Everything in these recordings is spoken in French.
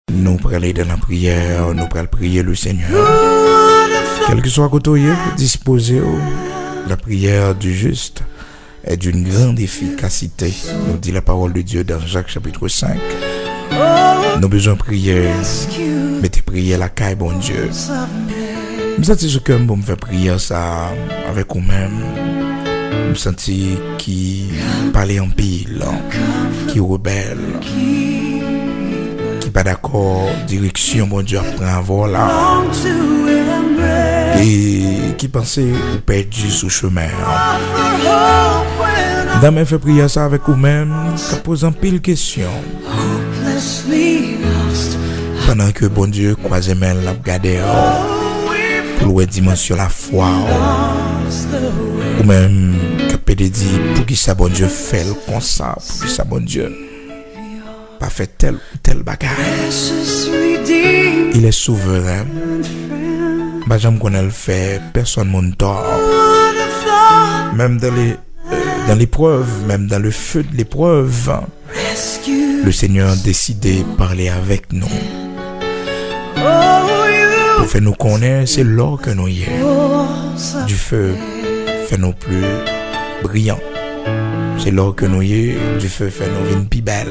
Nous pour aller dans la prière, nous pour prier le Seigneur. Quel que soit côté, disposez la prière du juste est d'une grande efficacité, nous dit la parole de Dieu dans Jacques chapitre 5. Nous avons besoin de prier, mettez prier la caille, bon Dieu. Je me sens que je me fais prier ça avec vous-même. Je me sens qui parle en pile, qui rebelle, qui pas d'accord, direction, bon Dieu, après avoir là. Et qui pensait ou perdu sous chemin. Dans mes fait prier ça avec vous-même, qui pose en pile question. Pendant que bon Dieu croise main la garder pour le dimension la foi ou même qui peut dire pour qui ça bon Dieu fait comme ça, pour qui ça bon Dieu pas fait tel bagarre. Il est souverain. Bah j'aime qu'on le fait, personne mon tort. Même dans l'épreuve, même dans le feu de l'épreuve, le Seigneur a décidé de parler avec nous. Pour faire nous connaître, c'est l'or que nous y est. Du feu fait nous plus brillants. C'est l'or que nous y est. Du feu fait nous une plus belle.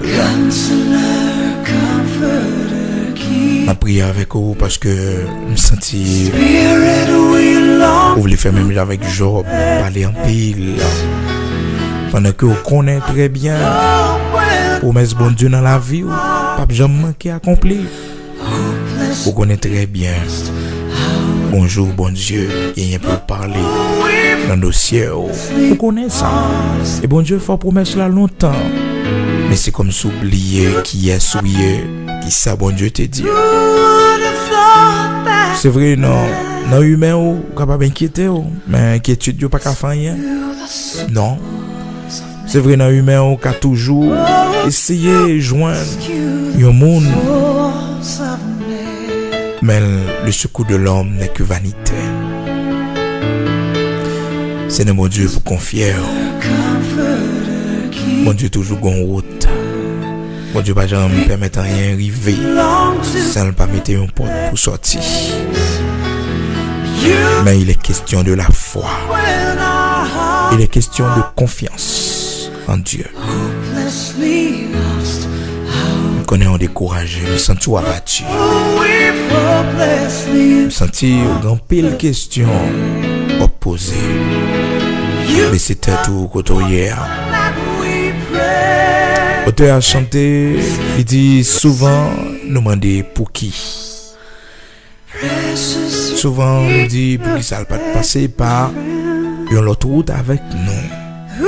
Ma prière avec vous parce que je me sentis. Vous voulez faire même avec Job, parler en pile. Pendant que vous connaissez très bien. Promesse bon Dieu dans la vie, pas jamais manqué accompli. Vous connaissez très bien. Bonjour bon Dieu, il y a rien pour parler dans nos cieux. Vous connaissez ça. Et bon Dieu fait promesse là longtemps. Mais c'est comme s'oublier qui est souillé, qui ça bon Dieu te dit. C'est vrai non humain ou capable inquiéter mais inquiétude yo pas qu'à faire rien. Non. C'est vrai dans humain on a toujours essayé de joindre un monde. Mais le secours de l'homme n'est que vanité. C'est de mon Dieu pour confier. Mon Dieu toujours gon route. Mon Dieu pas jamais permettre rien arriver. Ça ne pas mettre une porte pour sortir. Mais il est question de la foi. Il est question de confiance en Dieu. Nous connaissons découragé, nous sentons abattus. Nous sentons grand pile questions opposées. Mais c'était tout côté hier. L'auteur a chanté, il dit souvent, nous demandons pour qui. Souvent, on dit pour qui ça ne va pas passer par une autre route avec nous.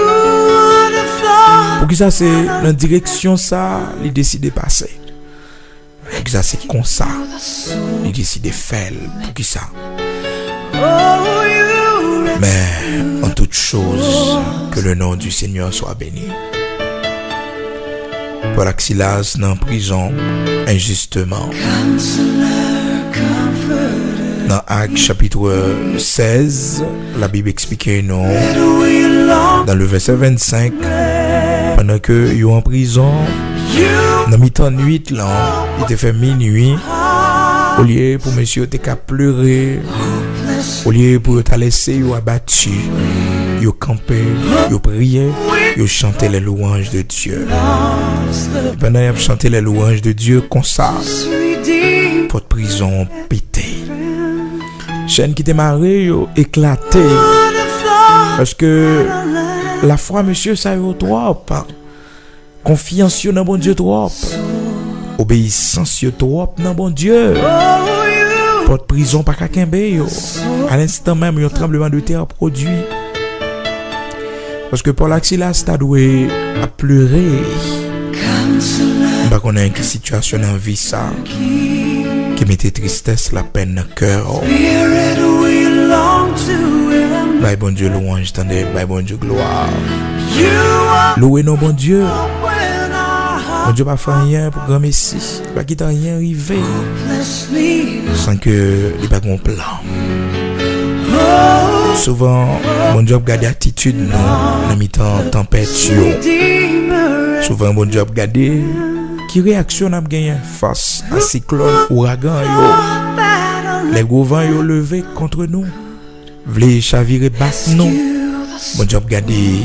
Pour qui ça c'est dans direction ça, il décide de passer. Pour qui ça c'est comme ça, il décide de faire. Pour qui ça. Mais en toute chose, que le nom du Seigneur soit béni. Paul Silas dans prison injustement. Dans Actes chapitre 16, la Bible explique non. Dans le verset 25, pendant que ils sont en prison, dans mi-temps nuit là, il était fait minuit. Au lieu pour monsieur te qu'à pleurer, au lieu pour te laisser ou abattu, ils campé, ils prié, ils chanté les louanges de Dieu. Et pendant qu'ils chanté les louanges de Dieu comme ça, votre prison pété. Chaîne qui était marrée, éclaté. Parce que la foi, monsieur, ça y est trop. Confiance dans bon Dieu trop. Obéissance trop dans bon Dieu. Porte prison pas qu'à Kembe. À l'instant même, un tremblement de terre produit. Parce que Paul Silas t'a doué à pleurer. Bah qu'on a une situation en vie ça qui mettait tristesse, la peine dans le cœur. Bye bon Dieu louange, tendez, bye bon Dieu gloire. Louez nos bon Dieu. Mon Dieu pas fait rien pour grand Messie. Pas qu'il t'a rien arrivé. Sans que il pas un plan. Souvent, mon Dieu regarde l'attitude non, en mi-temps tempête. Souvent, mon Dieu regarde qui Qui réaction n'a gagné face à cyclone, ouragan yo. Les gros vents yo levé contre nous. Vle chavirer basse nous. Bon Dieu, regardez.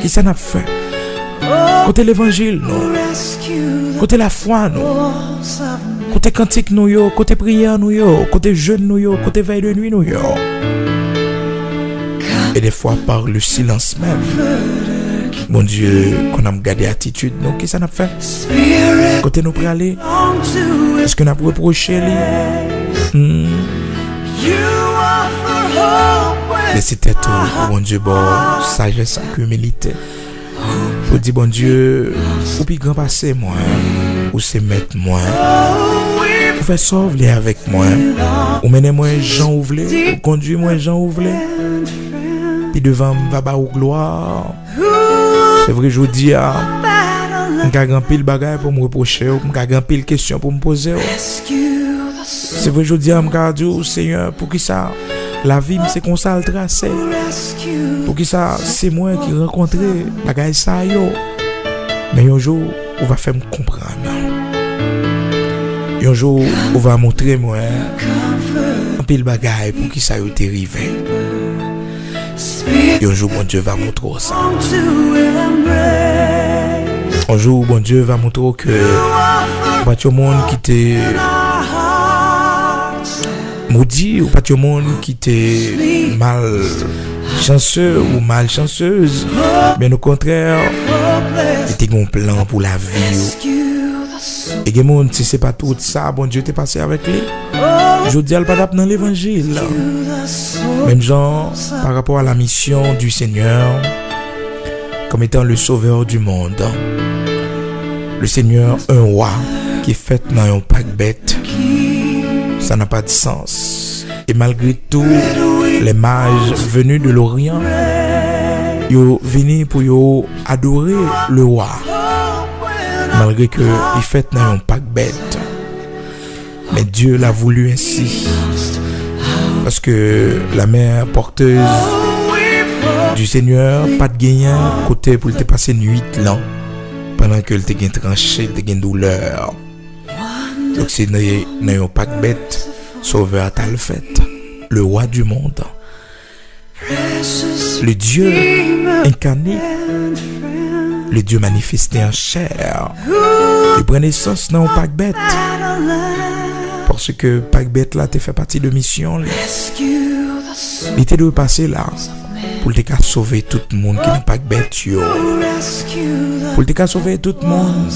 Qui ça n'a fait? Côté l'évangile, non. Côté la foi, non. Côté cantique, nous yo. Côté prière, nous yo. Côté jeûne, nous yo. Côté veille de nuit, nous yo. Et des fois, par le silence même. Bon Dieu, qu'on a gardé attitude, nous, qui ça n'a fait? Côté nous pour aller. Est-ce qu'on a reproché lui? Mais c'était tout, bon Dieu, bon, sagesse et humilité. Pour dire, bon Dieu, ou puis grand passer moi, ou c'est mettre moi, ou faire sauver avec moi, ou mener moi Jean Ouvlé, ou conduire moi Jean Ouvlé, puis devant va bas ou gloire. C'est vrai, je vous dis, je grand pile bagaille pour me reprocher, je grand pile question pour me poser. C'est vrai, je dis à mon Dieu, Seigneur, pour qui ça, la vie, c'est comme ça le tracé. Pour qui ça, c'est moi qui rencontre bagaille ça yo. Mais un jour, on va faire me comprendre. Un jour, on va montrer moi un pile bagaille pour qui ça yo t'est arrivé. Et un jour, bon Dieu va montrer ça. Un jour, bon Dieu va montrer que pas tout le monde qui t'est maudit ou pas tout le monde qui t'est mal chanceux ou malchanceuse. Bien au contraire, il y a un plan pour la vie. Et il y a monde, si c'est pas tout ça, bon Dieu t'est passé avec lui. Je dis, elle pas dans l'évangile. Même genre, par rapport à la mission du Seigneur, comme étant le sauveur du monde. Le Seigneur, un roi qui est fait dans un pack bête, ça n'a pas de sens. Et malgré tout, les mages venus de l'Orient, ils sont venus pour adorer le roi. Malgré que il fait dans un pack bête. Mais Dieu l'a voulu ainsi. Parce que la mère porteuse du Seigneur, pas de gagnant, côté pour te passer 8 ans. Pendant que te gagne tranché, te gagne douleur. Donc c'est dans un pack bête, sauveur t'a le fait. Le roi du monde. Le Dieu incarné. Le Dieu manifesté en chair. Il prend naissance dans un pack bête. Parce que pack bête là, tu fait partie de mission. Il était de passer là. Pour te sauver tout le monde qui n'est pas bête. Pour te sauver tout le monde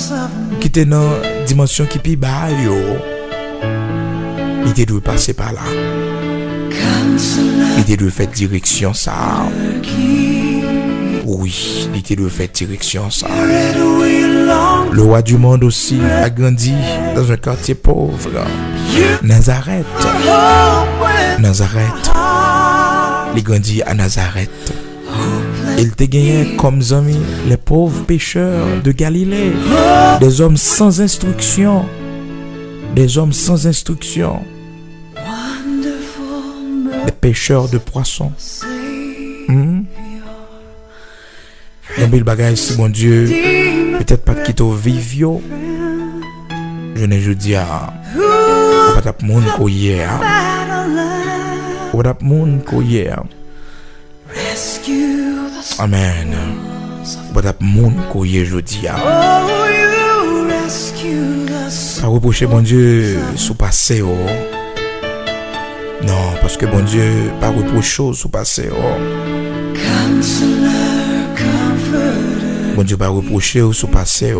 qui est dans la dimension qui est bas. Il était de passer par là. Il était de faire direction ça. Oui, il était de faire direction ça. Le roi du monde aussi a grandi dans un quartier pauvre. Nazareth. Il grandit à Nazareth. Il te gagné comme amis les pauvres pécheurs de Galilée. Des hommes sans instruction. Des hommes sans instruction. Des pêcheurs de poissons. Dans le bagage, si mon Dieu, peut-être pas quitter au vivio. Je ne dis à. Pas de monde qui est. Pas de monde qui est. Amen. Pas de monde qui est, je dis à. Pas reprocher mon Dieu sous passé. Non, parce que mon Dieu, pas reprocher sous passé. Bon Dieu, pas reprocher sous passé.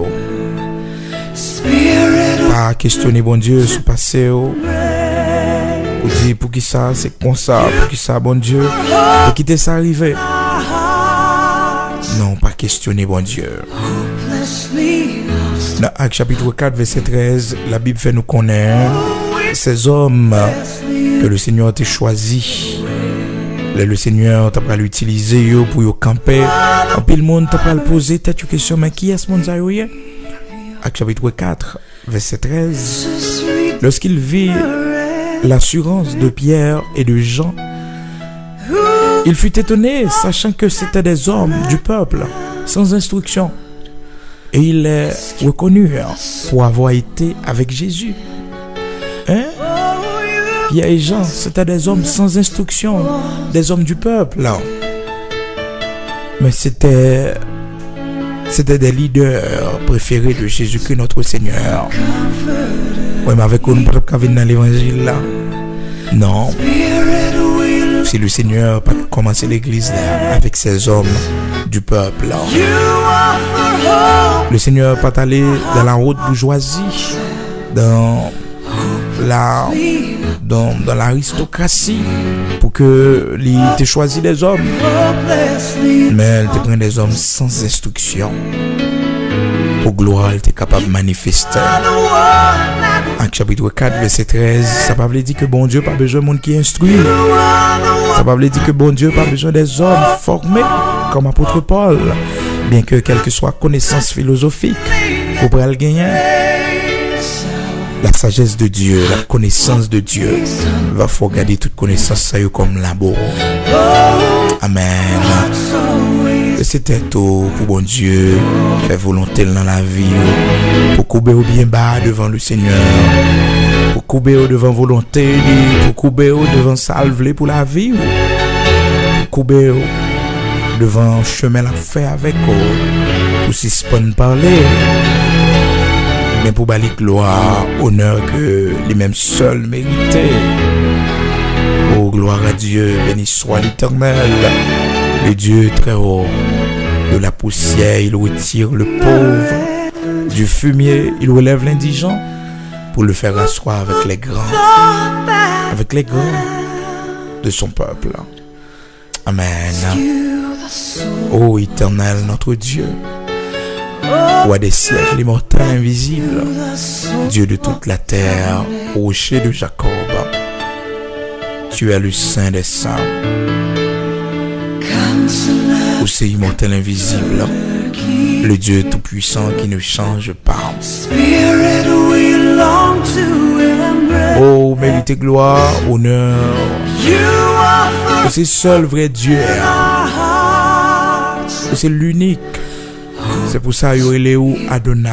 Pas questionner bon Dieu sous passé. Pour dire pour qui ça, c'est comme ça, pour qui ça, bon Dieu, pour quitter ça arriver. Non, pas questionner bon Dieu. Dans Actes chapitre 4, verset 13, la Bible fait nous connaître ces hommes que le Seigneur t'a choisi. Le Seigneur t'a pas l'utiliser pour camper. En puis le monde t'a pas poser tête question, mais qui est ce monde ça? Actes chapitre 4, verset 13. Lorsqu'il vit l'assurance de Pierre et de Jean, il fut étonné, sachant que c'était des hommes du peuple, sans instruction. Et il est reconnu pour avoir été avec Jésus. Pierre et Jean, c'était des hommes sans instruction, des hommes du peuple. Mais c'était des leaders préférés de Jésus-Christ, notre Seigneur. Oui, mais avec nous, ne pouvons pas venir dans l'évangile là. Non. Si le Seigneur pas commencé l'église là, avec ces hommes du peuple là. Le Seigneur pas allé dans la haute bourgeoisie, dans l'aristocratie pour que il te choisi des hommes. Mais il te prend des hommes sans instruction. Pour gloire, il était capable de manifester. Acte chapitre 4, verset 13, ça ne veut pas dire que bon Dieu n'a pas besoin de monde qui instruit. Ça ne veut pas dire que bon Dieu n'a pas besoin des hommes formés comme apôtre Paul. Bien que quelle que soit connaissance philosophique, pour le gagner, la sagesse de Dieu, la connaissance de Dieu, va faut garder toute connaissance ça comme labo. Amen. Et c'était tout pour bon Dieu, faire volonté dans la vie, pour couper au bien bas devant le Seigneur, pour couper au devant volonté, pour couper au devant salve pour la vie, pour couper au devant chemin la fait avec eux, pour s'y spawn parler. Mais pour balique gloire, honneur que les mêmes seuls méritaient. Oh, gloire à Dieu, béni soit l'Éternel, le Dieu très haut. De la poussière, il retire le pauvre. Du fumier, il relève l'indigent pour le faire asseoir avec les grands de son peuple. Amen. Oh, Éternel, notre Dieu. Roi des siècles, l'immortel invisible, Dieu de toute la terre, rocher de Jacob, tu es le Saint des saints. Aussi immortel invisible, le Dieu tout-puissant qui ne change pas. Oh, mérite gloire, honneur. C'est seul vrai Dieu. C'est l'unique. C'est pour ça qu'il y a eu Adonai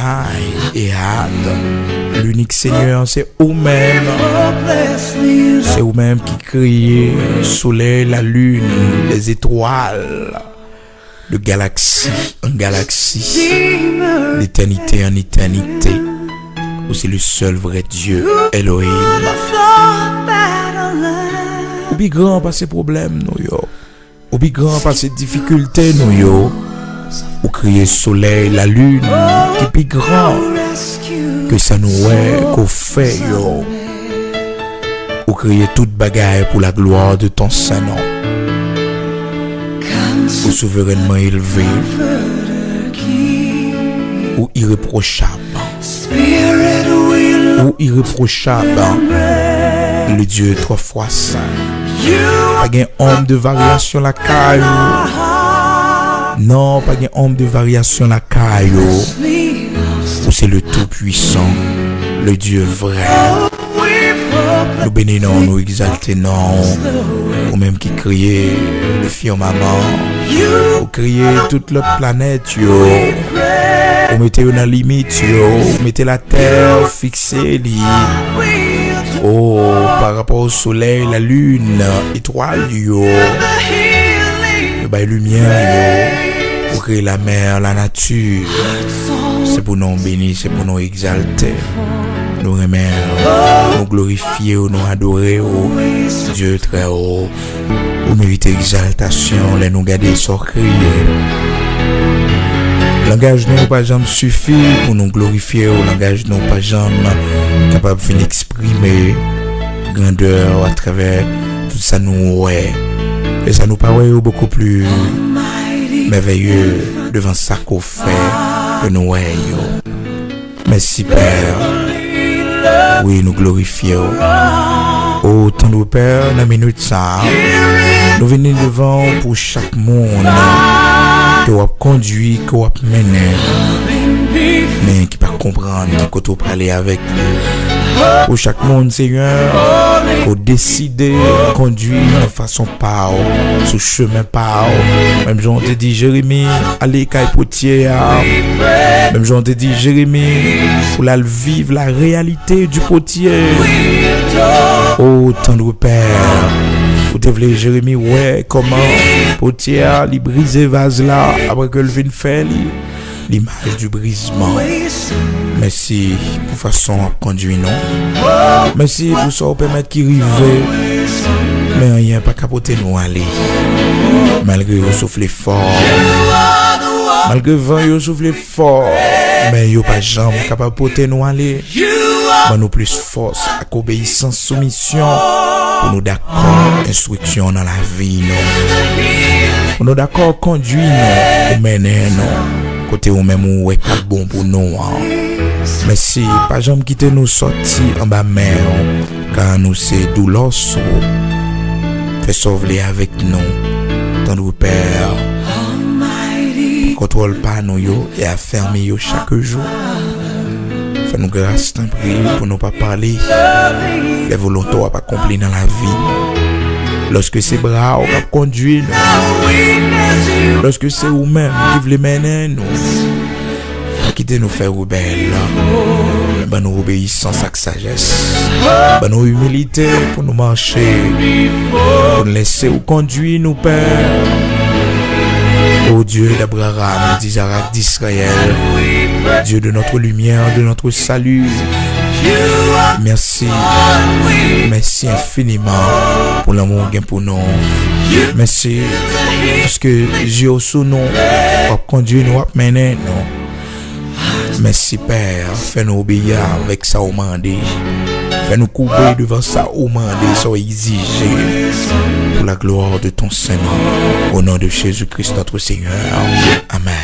et Ad. L'unique Seigneur, c'est vous-même. C'est vous-même qui créez le soleil, la lune, les étoiles, de galaxie en galaxie, d'éternité en éternité. C'est le seul vrai Dieu, Elohim. Ou bien grand par ces problèmes, nous yo. Ou bien grand par ces difficultés, nous yo. Ou crier soleil, la lune, qui est plus grand que ça nous est qu'on fait yo. Ou crier toute bagaille pour la gloire de ton Saint-Nom. Ou souverainement élevé, ou irréprochable, le Dieu 3 fois saint. Pas un homme de variation la caille. Non, pas un homme de variation la caille. Ou c'est le Tout-Puissant, le Dieu vrai. Nous bénissons, nous exaltons, ou même qui criait le firmament, ou crier toute la planète, yo. Ou mettez une limite, yo. Mettez la terre fixée, li. Oh, par rapport au soleil, la lune, étoile, yo. Bah, lumière, yo. Pour créer la mer, la nature. C'est pour nous bénir, c'est pour nous exalter. Nous remercions, nous glorifions, nous adorons, Dieu très haut. Vous méritez exaltation, les nous garder sans crier. Langage nous pas jamais suffit pour nous glorifier, langage nous pas jamais capable de exprimer grandeur à travers tout ça nous ouais. Et ça nous paraît beaucoup plus merveilleux devant ça qu'on fait que nous ouais. Merci Père. Oui, nous glorifions. Oh, ton nous Père, dans la minute ça, nous venons devant pour chaque monde que vous conduit, que vous mené, mais qui ne peut pas comprendre que vous parlez avec nous. Pour chaque monde, Seigneur, Ou décider conduire de façon par sous chemin par. Même j'en te dit Jérémie, allez caille potier. Même j'en te dit Jérémie, pour la vivre la réalité du potier. Oh tendre Père, vous te voulez Jérémie, ouais, comment potier li briser vase là après que le vin fait l'image du brisement. Merci pour façon à conduire non. Merci pour ça permettre qu'il rive. Mais rien pas capoter nous aller. Malgré vous soufflez fort. Malgré vent vous soufflez fort. Mais yo pas jamais capable porter nous aller. Mais nous plus force à obéissance soumission pour nous d'accord instruction dans la vie non. Pour nous d'accord conduire nous mener nous côté ou même ou est pas bon pour nous. Merci pas jamais quitter nous sortir en bas mer car nous c'est douleur sous. Fais sauver avec nous tendre Père. Contrôle pas nous yo et afferme yo chaque jour. Fais-nous grâce tant prie pour nous pas parler. Les volontés à pas accomplir dans la vie. Lorsque c'est bras qui conduit nous. Lorsque c'est vous-même qui voulez mener nous. Quittez nous faire rebelles. Ben nous obéissance avec sagesse. Ben nous humilité pour nous marcher. Pour nous laisser ou conduire nous Père. Ô Dieu d'Abraham, d'Isaac, d'Israël, Dieu de notre lumière, de notre salut, merci, merci infiniment pour l'amour qu'il y a pour nous. Merci parce que Dieu sous nous va conduire nous, va mener nous. Merci Père, fais-nous obéir avec ça au mandé. Fais-nous couper devant ça au mandé, ça exigé. Pour la gloire de ton Saint-Nom, au nom de Jésus-Christ notre Seigneur. Amen.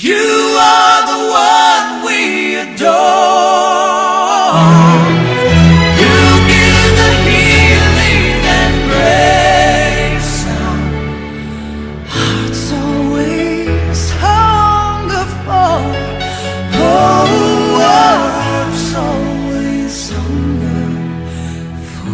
You are the one we adore. You give the healing and grace. Hearts always hunger for. Oh, hearts always hunger for.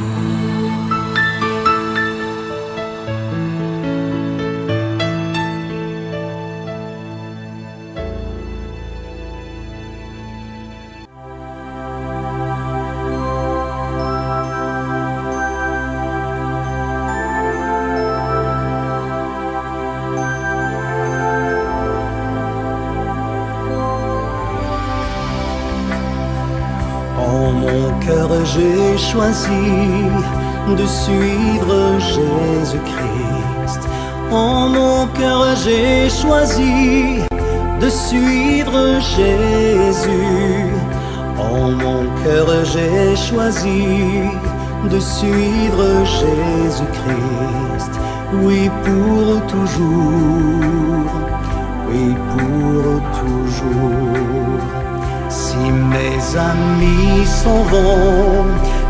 En mon cœur j'ai choisi de suivre Jésus-Christ. En mon cœur j'ai choisi de suivre Jésus. En mon cœur j'ai choisi de suivre Jésus-Christ. Oui pour toujours, oui pour toujours. Si mes amis s'en vont,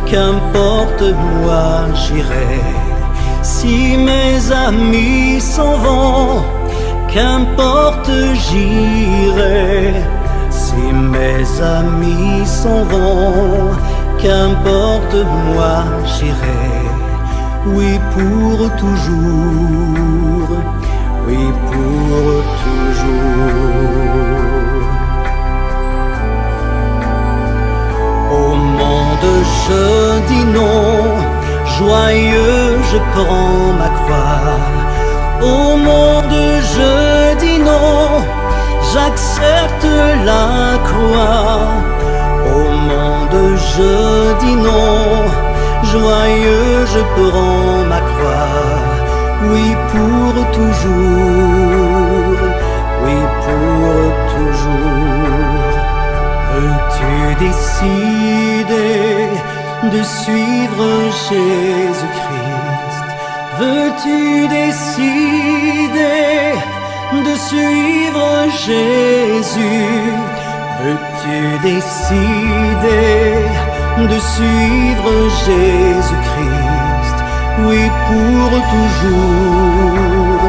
qu'importe moi j'irai. Si mes amis s'en vont, qu'importe j'irai. Si mes amis s'en vont, qu'importe moi j'irai. Oui pour toujours, oui pour toujours. Au monde je dis non, joyeux je prends ma croix. Au monde je dis non, j'accepte la croix. Au monde je dis non, joyeux je prends ma croix. Oui pour toujours, oui pour toujours. Veux-tu décider de suivre Jésus-Christ? Veux-tu décider de suivre Jésus? Veux-tu décider de suivre Jésus-Christ? Oui pour toujours,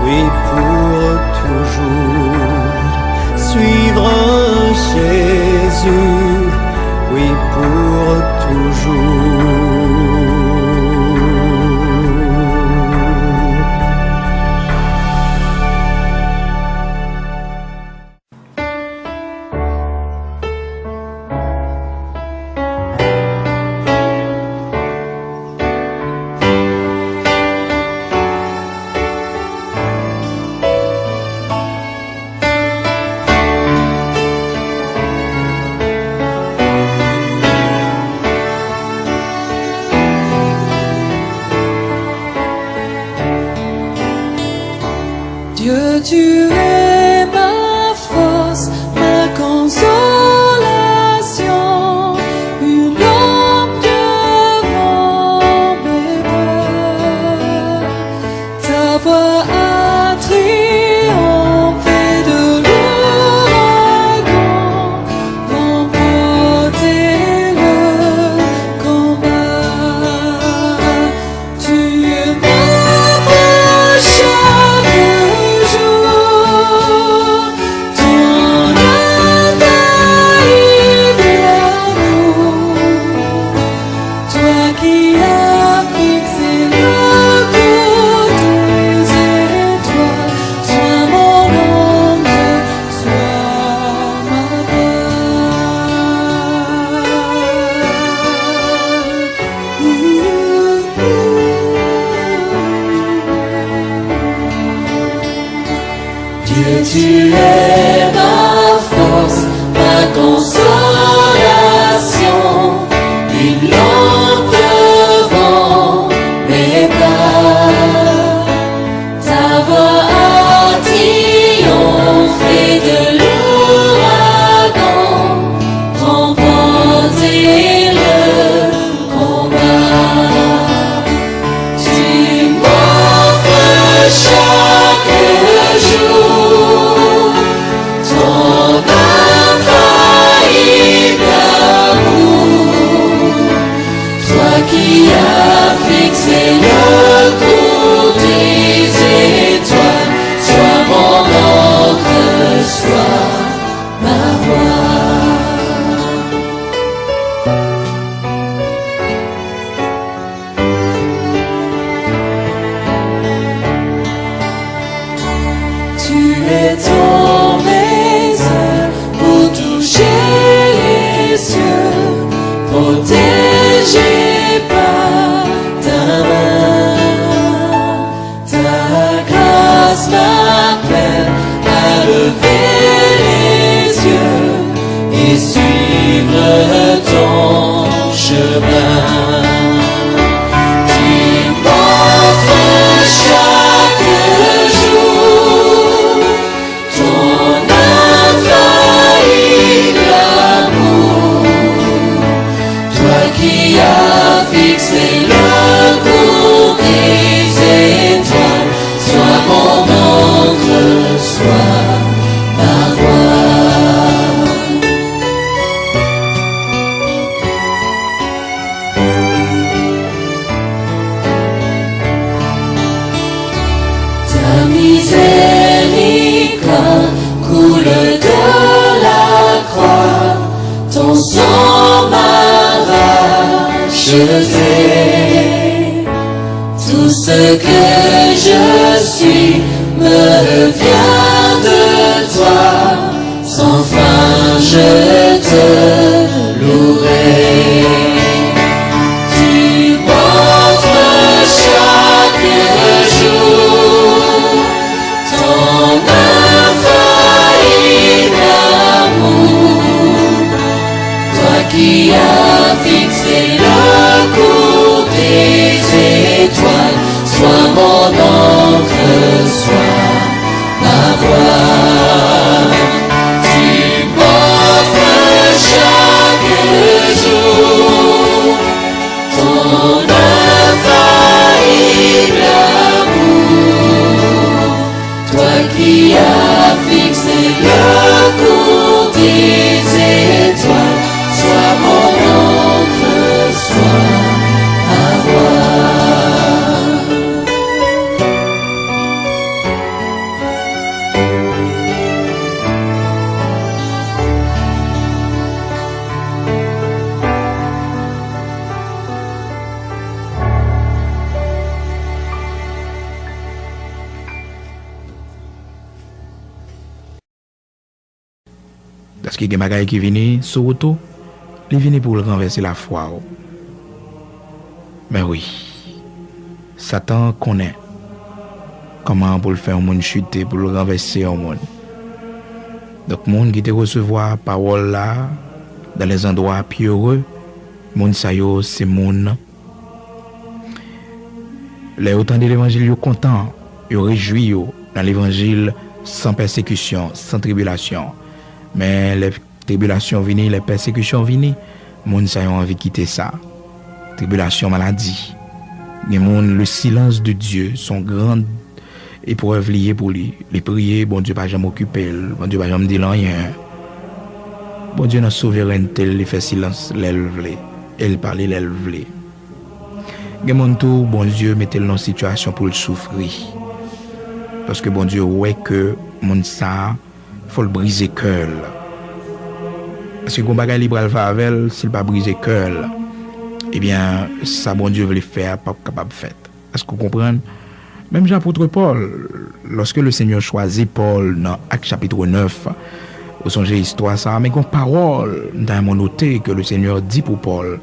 oui pour toujours. Suivre Jésus. pour toujours. Dieu, tu es ma force, ma consolation, une lampe devant mes pas. Ta voix a triomphé de l'ouragan, remporté le combat. Tu m'offres chaque Dieu, tu es ma force, ma consolation, une lampe devant mes pas. Ta voix a triomphé de l'ouragan, remporté le combat. Tu m'offres chaque jour ton infaillible amour, toi qui as fixé le cours des étoiles, sois mon encre, sois ma voix. Tu es tombé pour toucher les cieux, protégé par ta main. Ta grâce m'appelle à lever les yeux et suivre ton chemin. Tu m'offres chaque jour ton infaillible amour, toi qui as fixé le cours des étoiles, sois mon encre, sois ma voix. Ta miséricorde coule de la croix, ton sang m'a racheté. Tout ce que je suis me vient de toi, sans fin je te louerai. Tu m'offres chaque jour ton infaillible amour, toi qui as fixé le cours des étoiles, sois mon encre, sois ma voix. Tu m'offres chaque jour ton infaillible amour, toi qui as fixé le cours des étoiles, sois mon encre, sois ma voix. Parce que les bagailles qui viennent sur auto, ils viennent pour le renverser la foi. Mais oui, Satan connaît comment pour le faire un monde chuter, pour le renverser un monde. Donc, monde qui te recevoir parole là, dans les endroits plus heureux, monde ça yo, c'est monde. Les autant de l'évangile, yo content, yo réjoui yo dans l'évangile sans persécution, sans tribulation. Mais les tribulations viennent, les persécutions viennent, monde ça yo envie de quitter ça. Tribulation, maladie. Les monde, le silence de Dieu, son grande épreuve liée pour lui. Les prier, bon Dieu pas jamais occupé, bon Dieu pas jamais dit rien. Bon Dieu dans souveraineté, il fait silence, l'élève, il parle, l'élève. Les monde tout, bon Dieu mettez le dans situation pour le souffrir. Parce que bon Dieu ouais que monde ça faut le briser cœur. Parce que quand bagay libre al va avec, s'il pas briser cœur, eh bien ça bon Dieu veut le faire pas capable de faire. Est-ce que vous comprenez? Même l'apôtre Paul, lorsque le Seigneur choisit Paul dans Actes chapitre 9, vous songez l'histoire ça, mais une parole dans mon noté que le Seigneur dit pour Paul.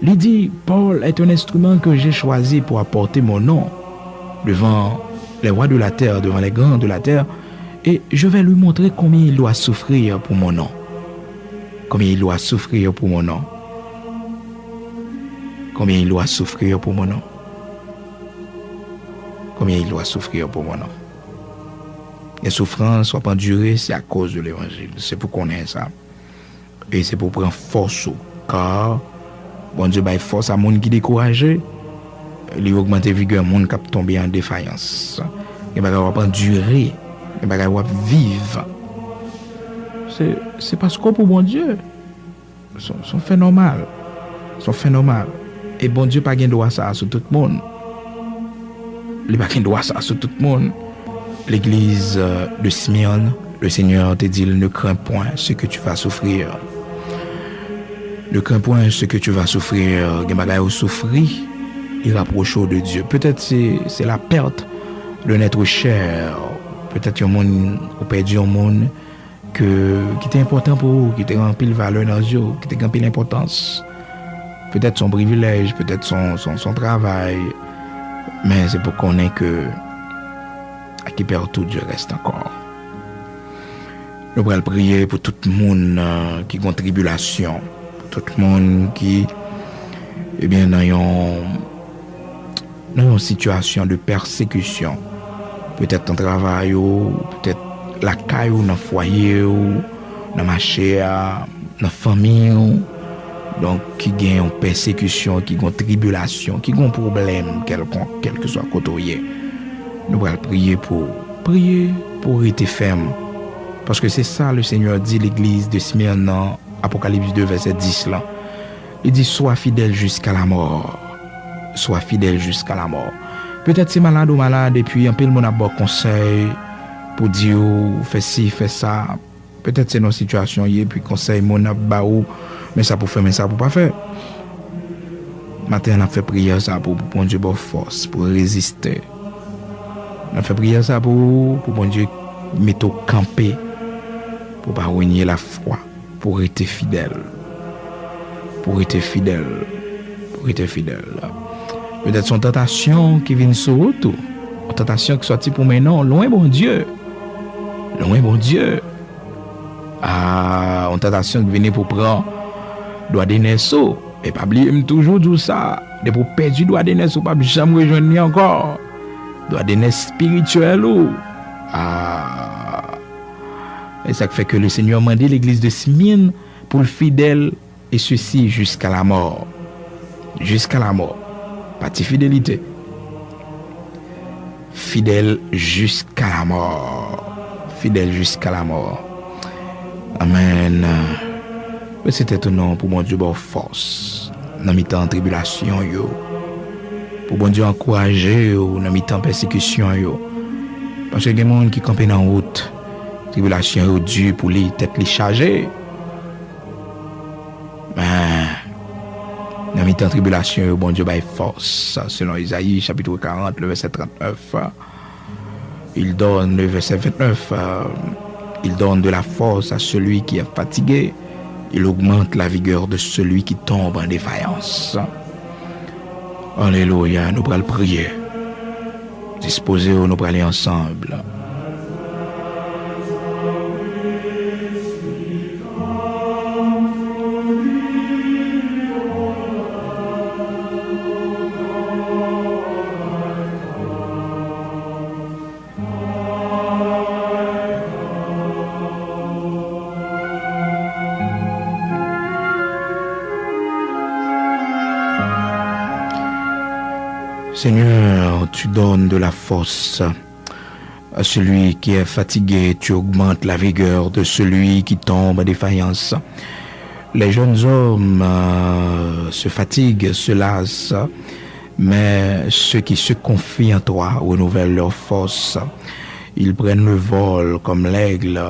Il dit, Paul est un instrument que j'ai choisi pour apporter mon nom devant les rois de la terre, devant les grands de la terre, et je vais lui montrer combien il doit souffrir pour mon nom. Combien il doit souffrir pour mon nom. Combien il doit souffrir pour mon nom. Combien il doit souffrir pour mon nom. Les souffrances soient pas endurées, c'est à cause de l'évangile. C'est pour qu'on ait ça. Et c'est pour prendre force. Car, bon Dieu, bah, force à monde qui découragé, il augmente la vigueur, monde qui tombe en défaillance. Il va pas endurer, il va vivre. C'est parce que pour bon Dieu, son fait normal. Son fait normal. Et bon Dieu, pas gain droit ça sur tout le monde. Il pas gain droit ça sur tout le monde. L'église de Smyrne, le Seigneur te dit, ne crains point ce que tu vas souffrir. Ne crains point ce que tu vas souffrir. Les bagailles au souffrir, il rapproche de Dieu. Peut-être c'est la perte de notre cher. Peut-être un monde, ou perdu un monde qui était important pour vous, qui était rempli de valeur dans Dieu, qui était rempli d'importance. Peut-être son privilège, peut-être son travail. Mais c'est pour qu'on ait que à qui perd tout, Dieu reste encore. Nous allons prier pour tout le monde qui est en tribulation, pour tout le monde qui est bien dans une situation de persécution. Peut-être dans le travail, peut-être la caille, dans le foyer, dans le marché, dans la famille. Donc, qui gagne une persécution, qui gagne une tribulation, qui gagne un problème, quel que soit côté. Nous allons prier pour être ferme. Parce que c'est ça le Seigneur dit l'église de Smyrne dans Apocalypse 2, verset 10 là. Il dit, sois fidèle jusqu'à la mort. Sois fidèle jusqu'à la mort. Peut-être c'est malade ou malade et puis un peu le monde a bon conseil pour dire, fais ci, fais ça. Peut-être c'est nos situations et puis conseil mon a ba ou mais ça pour faire, mais ça pour pas faire. Matin, on a fait prière ça pour bon Dieu bonne force, pour résister. On a fait prière ça pour bon Dieu mettre au camper, pour pas renier la foi, pour être fidèle. Pour être fidèle. Pour être fidèle. Peut-être son tentation qui vient sur autour. Une tentation qui sortit pour maintenant, loin bon Dieu. Loin bon Dieu. Une tentation qui vient pour prendre doit des naisseaux. Et pas oublier toujours tout ça. De pour perdre doit des naisseaux, pas jamais rejoindre encore. Doit des naisses spirituelles. Et ça fait que le Seigneur m'a dit l'église de Smyrne pour le fidèle et ceci jusqu'à la mort. Jusqu'à la mort. Pas de fidélité. Fidèle jusqu'à la mort. Fidèle jusqu'à la mort. Amen. C'était ton nom pour mon Dieu bonne force. Dans mi-temps tribulation yo. Pour bon Dieu encourager yo dans mi-temps persécution yo. Parce que il y a des gens qui campent en route. Tribulation yo dur pour les tête les charger. Mais dans mi-temps tribulation yo bon Dieu bail force. Selon Isaïe chapitre 40 le verset 39. Il donne le verset 29. Il donne de la force à celui qui est fatigué. Il augmente la vigueur de celui qui tombe en défaillance. Alléluia, nous allons prier. Disposez, nous allons aller ensemble. Seigneur, tu donnes de la force à celui qui est fatigué, tu augmentes la vigueur de celui qui tombe en défaillance. Les jeunes hommes se fatiguent, se lassent, mais ceux qui se confient en toi renouvellent leur force. Ils prennent le vol comme l'aigle,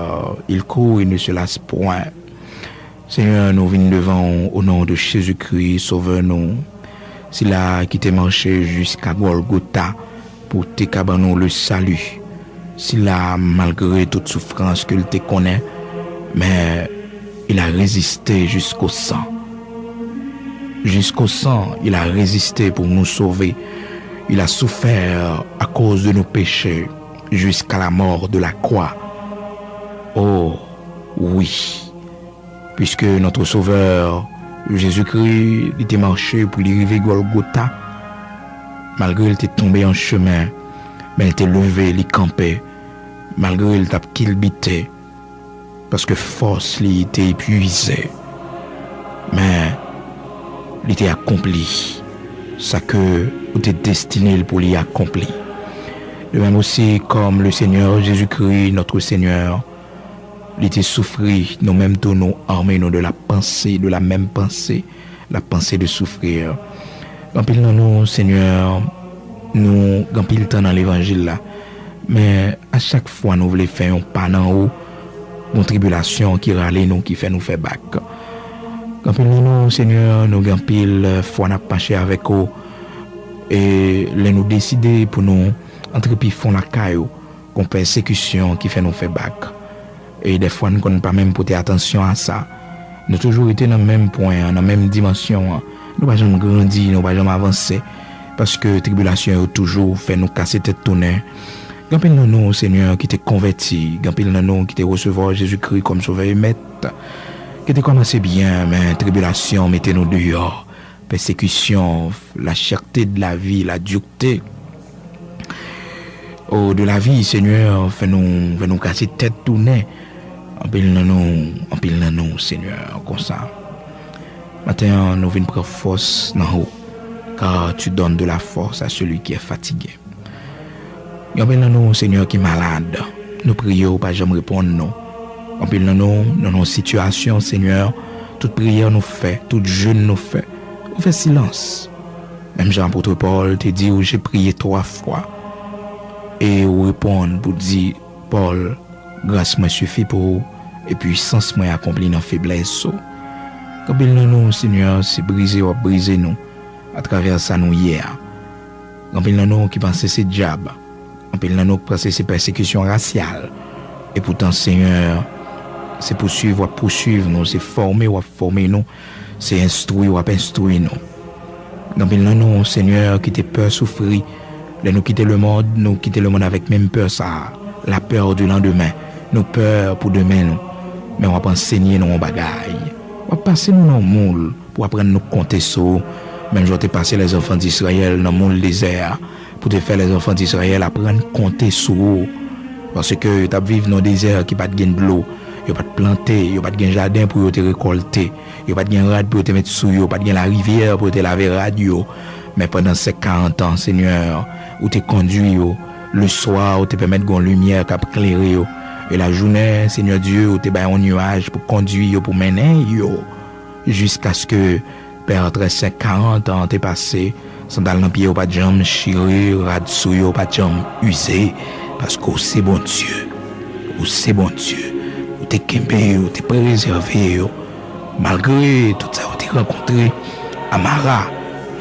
ils courent et ne se lassent point. Seigneur, nous venons devant au nom de Jésus-Christ, sauve-nous. C'est là qui t'est marché jusqu'à Golgotha pour te cabanon le salut. C'est là, malgré toute souffrance qu'il te connaît, mais il a résisté jusqu'au sang. Jusqu'au sang, il a résisté pour nous sauver. Il a souffert à cause de nos péchés jusqu'à la mort de la croix. Oh, oui, puisque notre Sauveur, Jésus-Christ, il était marché pour arriver à Golgotha. Malgré il était tombé en chemin, mais il était levé, il campé. Malgré il t'a kilbité, parce que force il était épuisé. Mais il était accompli. Ça que il était destiné pour l'y accomplir. De même aussi comme le Seigneur Jésus-Christ, notre Seigneur, il était souffri, nous-mêmes tous nous armés nous de la pensée, de la même pensée, la pensée de souffrir. Quand il nous, Seigneur, nous, quand il temps dans l'évangile là, mais à chaque fois nous voulons faire un pas en haut, une tribulation qui râle nous, qui fait nous faire bac. Quand il nous, Seigneur, nous quand il fois n'a penché avec eux et les nous décider pour nous entrepris font la caillou, qu'on persécution qui fait nous faire bac. Et des fois, nous ne connaissons pas même porter attention à ça. Nous avons toujours été dans le même point, dans la même dimension. Nous n'avons pas jamais grandi, nous n'avons pas jamais avancé. Parce que la tribulation a toujours fait nous casser tête tournée. Quand nous, Seigneur, qui t'es converti, quand nous, qui t'es recevoir Jésus-Christ comme sauveur et maître, qui t'es commencé bien, mais la tribulation mettait nous dehors. Persécution, la cherté de la vie, la dureté. Oh, de la vie, Seigneur, fait nous casser tête tournée. En pile nous, Seigneur, comme ça. Maintenant, nous venons prendre force dans haut, car tu donnes de la force à celui qui est fatigué. En pile nous, Seigneur, qui est malade, nous prions, pas jamais répondre non. En pile nous, dans nos situations, Seigneur, toute prière nous fait, toute jeûne nous fait, on fait silence. Même Jean-Apôtre Paul te dit où j'ai prié 3 fois. Et on répond pour dire, Paul, grâce me suffit pour vous, et puissance m'a accompli dans faiblesse. Quand il nous, Seigneur, c'est briser ou briser nous, à travers ça nous hier. Quand il nous qui pense c'est diable, quand il nous pense c'est persécution raciale, et pourtant, Seigneur, c'est poursuivre nous, c'est former nous, c'est instruire nous. Quand il nous, Seigneur, qui te peur souffrir, nous quitter le monde avec même peur ça, la peur du lendemain, nous peur pour demain nous. Mais on va pas enseigner nos bagailles. On va passer nous dans le monde pour apprendre nous compter sur. Même je vais passer les enfants d'Israël dans le monde désert pour te faire les enfants d'Israël apprendre à compter sur. Parce que tu vivre dans le désert qui pas de l'eau, il pas de planter, il pas de jardin pour te récolter, il pas de rade pour te mettre sous, il pas de la rivière pour te laver radio. Mais pendant ces 40 ans, Seigneur, où tu conduis, le soir, où tu permets de lumière qui éclairer, et la journée, Seigneur Dieu, où tu as un nuage pour conduire, pour mener, jusqu'à ce que, Père, après ces 40 ans, tu es passé, sandal dans pied, pas de jambes chirées, rad sous, pas de jambes usées, parce que c'est bon Dieu, où tu es kembé, où tu es préservé, malgré tout ça, où tu es rencontré, Amara,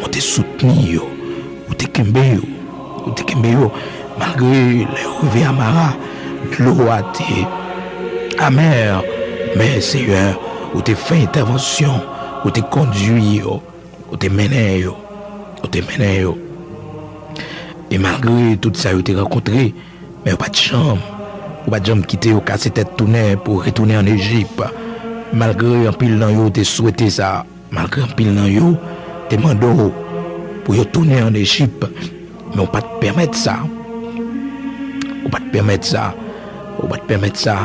où tu es soutenu, où tu es kembé, malgré les revers Amara, l'eau a été amer. Mais Seigneur, où t'es fait intervention, où t'es conduit, où t'es mené, où t'es mené. Et malgré tout ça, où t'es rencontré, mais pas de chambre. Ou pas de jambe quitter au casser tête tourner pour retourner en Égypte. Malgré un pile dans yo, t'es souhaité ça. Malgré un pile dans yo, t'es mandé pour yo tourner en Égypte. Mais on pas te permettre ça. On pas te permettre ça. On pas te permettre ça.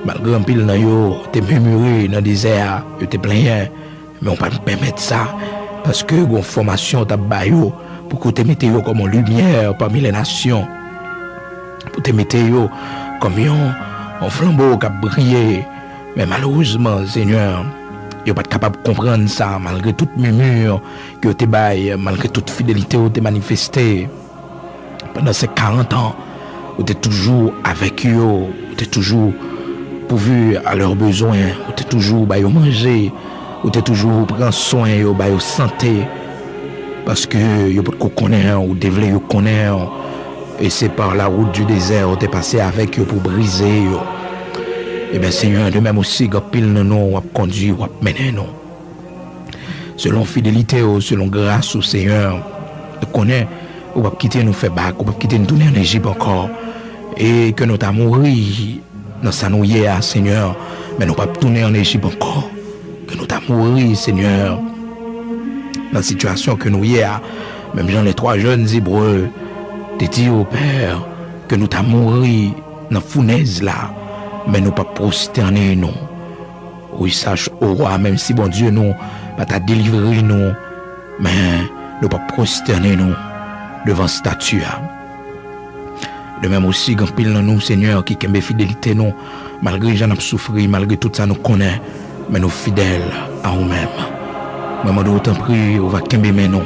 Malgré un pile dans yo, t'es murmuré dans le désert, yo t'es plein. Mais on pas te permettre ça. Parce que une formation t'a baillé pour que tu mettes yo comme une lumière parmi les nations. Pour te mettre yo comme un flambeau qui a brillé. Mais malheureusement, Seigneur, yo pas capable de comprendre ça, malgré toute murmure que tu baille, malgré toute fidélité que tu manifestée. Pendant ces 40 ans, tu es toujours avec eux, tu es toujours pourvu à leurs besoins, tu es toujours bah, manger, tu es toujours prendre soin de bah, santé. Parce que vous pouvez connaître, ou devez vous connaître. Et c'est par la route du désert où tu es passé avec eux pour briser. Et bien Seigneur, de même aussi, quand pile nous, on conduit, on mener nous. Selon fidélité, selon grâce au Seigneur, tu connais, on va quitter nous faire bac, on va quitter nous tourner en Égypte encore. Et que nous t'avons mouru dans sa nouille, Seigneur, mais nous pas tourner en Égypte encore. Que nous t'avons mouru, Seigneur, dans la situation que nous y a, même dans les 3 jeunes Hébreux, t'es dit au Père que nous t'avons mouru dans la fournaise là, mais nous pas prosterner nous. Oui, sache au roi, même si bon Dieu nous pas t'a délivré nous, mais nous pas prosterner nous devant statue. De même aussi, quand pile dans nous, Seigneur, qui aime fidélité nous, malgré j'en ai souffert, malgré tout ça nous connaît, mais nous fidèles à nous-mêmes. Maman d'autant prie, on va aimer nous.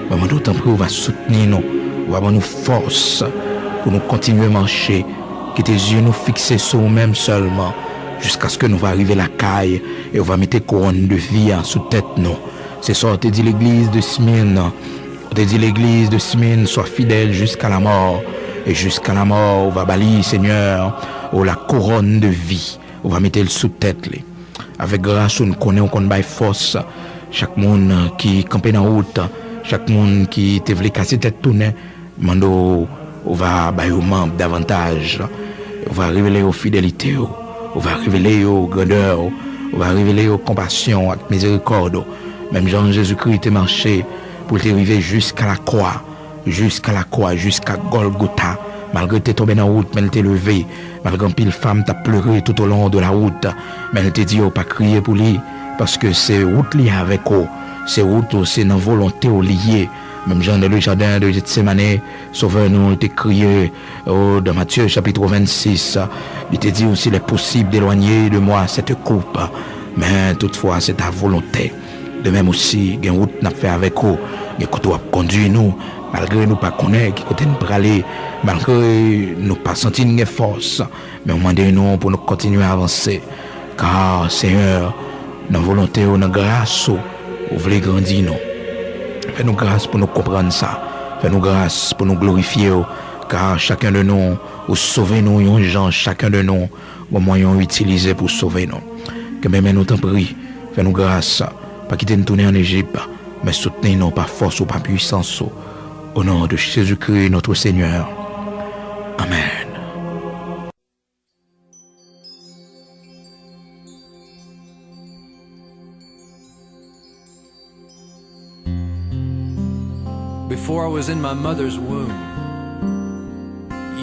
Maman d'autant prie, on va soutenir nous. On va avoir nous force pour nous continuer à marcher. Que tes yeux nous fixés sur nous-mêmes seulement. Jusqu'à ce que nous va arriver à la caille et on va mettre couronne de vie sous tête nous. C'est ça, on te dit l'église de Smyrne. On te dit l'église de Smyrne, sois fidèle jusqu'à la mort. Et jusqu'à la mort, on va balayer, Seigneur, la couronne de vie. On va mettre le sous tête. Avec grâce, on nous connaît, on connaît force. Chaque monde qui campait dans la route, chaque monde qui te voulait casser tête tournée, mando, on va bailler aux membres davantage. On va révéler aux fidélités, on va révéler aux grandeurs, on va révéler aux compassions, à miséricorde. Même Jean Jésus-Christ est marché pour t'arriver jusqu'à la croix, jusqu'à Golgotha. Malgré que tu es tombé dans la route, mais elle t'est levé. Malgré que pile femme t'a pleuré tout au long de la route, mais elle t'a dit, pas crier pour lui. Parce que c'est route liée avec eux, c'est route, c'est dans volonté liée. Même Jean de le jardin de Gethsémane, Sauveur nous t'a crié dans Matthieu chapitre 26. Il t'a dit aussi, il est possible d'éloigner de moi cette coupe, mais toutefois c'est ta volonté. De même aussi, il y a une route n'a fait avec eux, il y a côté conduit nous, malgré nous pas connaître, qui côté nous aller, malgré nous pas sentir une force, mais on demande nous pour nous continuer à avancer. Car Seigneur, dans volonté ou dans grâce, vous voulez grandir nous. Fais-nous grâce pour nous comprendre ça. Fais-nous grâce pour nous glorifier. Car chacun de nous, ou sauver nous, yon gens, chacun de nous, au moyen utilisé pour sauver nous. Que même nous t'en prie, fais-nous grâce, pas quitter nous tourner en Égypte, mais soutenez-nous par force ou par puissance. Au nom de Jésus-Christ, notre Seigneur. Amen. Before I was in my mother's womb,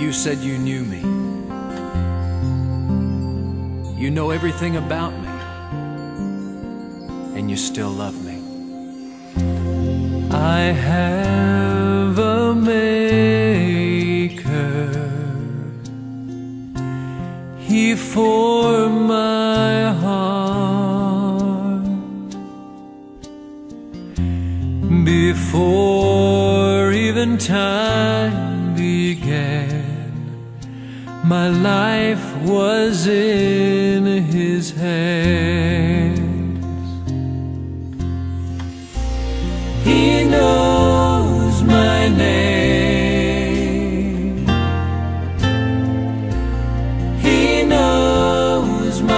you said you knew me. You know everything about me, and you still love me. I have a maker. He formed my heart before even time began. My life was in his hands. He knows my name. He knows my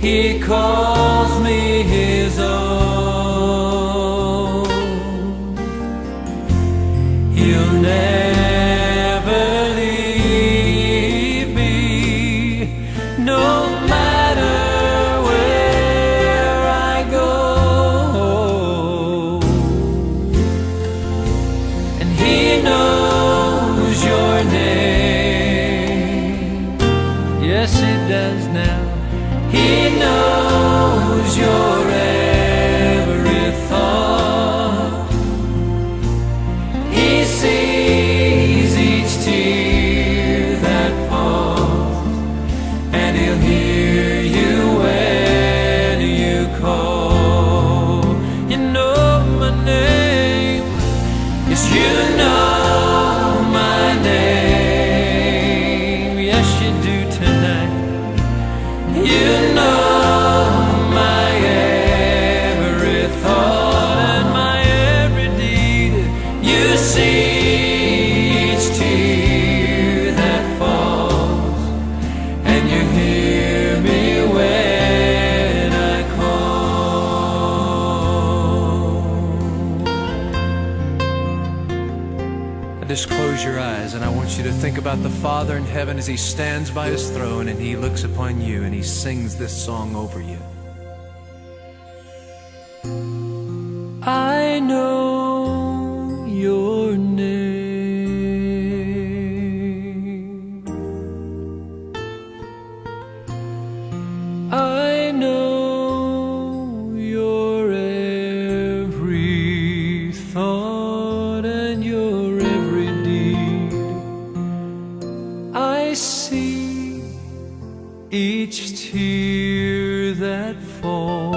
He calls me his own. He'll never leave me, no matter where I go. And he knows your name. Yes, he does now. He knows your every thought. He sees each tear that falls, and he'll hear you when you call. You know my name. Yes, you know my name. Yes, you do tonight. You know my every thought and my every deed. You see each tear that falls, and you hear me when I call. Just close your eyes, and I want you to think about the Father in heaven as he stands by his throne and he looks upon you and he sings this song over you. I know your name. I know your every thought and your every deed. I see each tear that falls,